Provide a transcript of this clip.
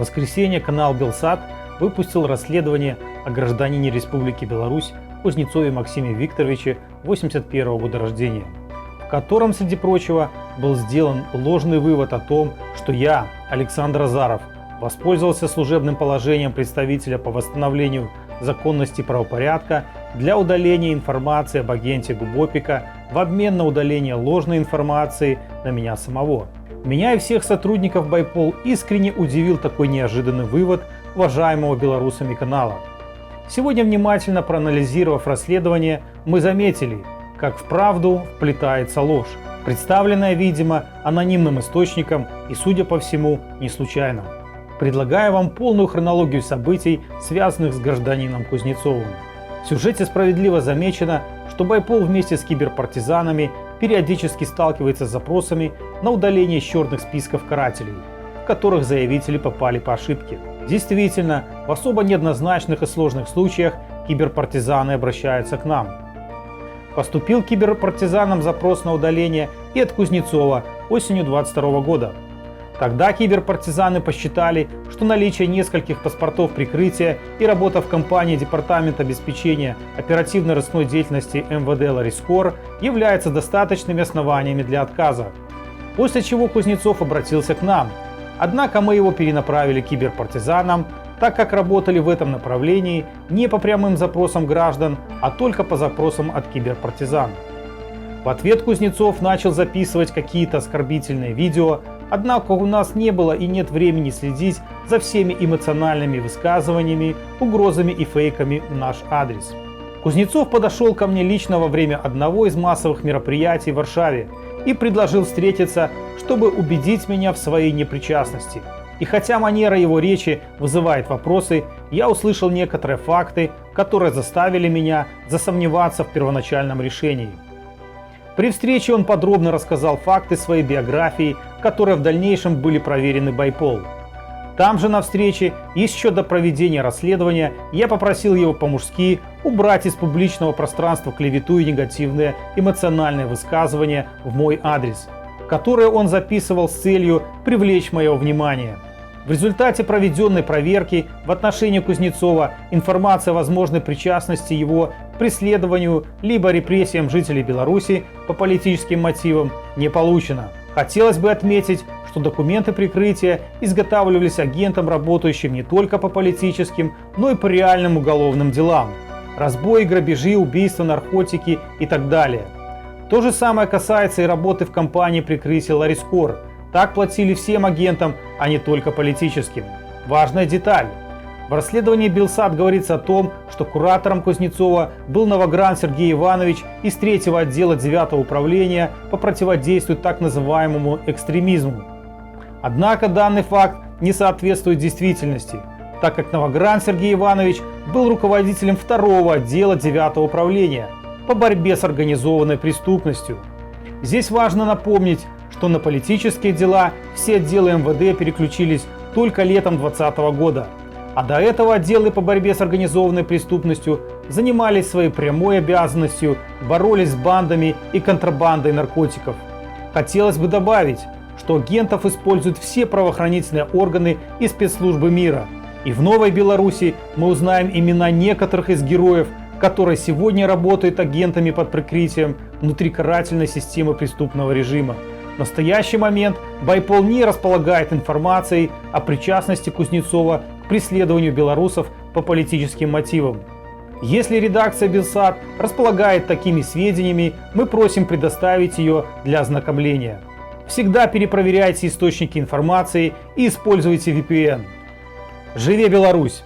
воскресенье канал Белсат выпустил расследование о гражданине Республики Беларусь Кузнецове Максиме Викторовиче 81 года рождения, в котором, среди прочего, был сделан ложный вывод о том, что я, Александр Азаров, воспользовался служебным положением представителя по восстановлению законности и правопорядка для удаления информации об агенте Губопика в обмен на удаление ложной информации на меня самого. Меня и всех сотрудников Байпол искренне удивил такой неожиданный вывод уважаемого белорусами канала. Сегодня, внимательно проанализировав расследование, мы заметили, как в правду вплетается ложь, представленная, видимо, анонимным источником и, судя по всему, не случайно. Предлагаю вам полную хронологию событий, связанных с гражданином Кузнецовым. В сюжете справедливо замечено, что Байпол вместе с киберпартизанами периодически сталкивается с запросами на удаление из черных списков карателей, в которых заявители попали по ошибке. Действительно, в особо неоднозначных и сложных случаях киберпартизаны обращаются к нам. Поступил киберпартизанам запрос на удаление и от Кузнецова осенью 2022 года. Тогда киберпартизаны посчитали, что наличие нескольких паспортов прикрытия и работа в компании Департамента обеспечения оперативно-розыскной деятельности МВД Ларискор являются достаточными основаниями для отказа. После чего Кузнецов обратился к нам. Однако мы его перенаправили киберпартизанам, так как работали в этом направлении не по прямым запросам граждан, а только по запросам от киберпартизан. В ответ Кузнецов начал записывать какие-то оскорбительные видео, однако у нас не было и нет времени следить за всеми эмоциональными высказываниями, угрозами и фейками в наш адрес. Кузнецов подошел ко мне лично во время одного из массовых мероприятий в Варшаве и предложил встретиться, чтобы убедить меня в своей непричастности. И хотя манера его речи вызывает вопросы, я услышал некоторые факты, которые заставили меня засомневаться в первоначальном решении. При встрече он подробно рассказал факты своей биографии, которые в дальнейшем были проверены Байпол. Там же на встрече, еще до проведения расследования, я попросил его по-мужски убрать из публичного пространства клевету и негативные эмоциональные высказывания в мой адрес, которые он записывал с целью привлечь мое внимание. В результате проведенной проверки в отношении Кузнецова информация о возможной причастности его к преследованию либо репрессиям жителей Беларуси по политическим мотивам не получена. Хотелось бы отметить, что документы прикрытия изготавливались агентом, работающим не только по политическим, но и по реальным уголовным делам. Разбои, грабежи, убийства, наркотики и так далее. То же самое касается и работы в компании прикрытия Ларискор. Так платили всем агентам, а не только политическим. Важная деталь. В расследовании Белсат говорится о том, что куратором Кузнецова был Новогран Сергей Иванович из 3-го отдела 9-го управления по противодействию так называемому экстремизму. Однако данный факт не соответствует действительности, так как Новогран Сергей Иванович был руководителем 2-го отдела 9-го управления по борьбе с организованной преступностью. Здесь важно напомнить, что на политические дела все отделы МВД переключились только летом 2020 года, а до этого отделы по борьбе с организованной преступностью занимались своей прямой обязанностью, боролись с бандами и контрабандой наркотиков. Хотелось бы добавить, что агентов используют все правоохранительные органы и спецслужбы мира. И в Новой Беларуси мы узнаем имена некоторых из героев, которые сегодня работают агентами под прикрытием внутри карательной системы преступного режима. В настоящий момент Байпол не располагает информацией о причастности Кузнецова к преследованию белорусов по политическим мотивам. Если редакция Белсат располагает такими сведениями, мы просим предоставить ее для ознакомления. Всегда перепроверяйте источники информации и используйте VPN. Живе Беларусь!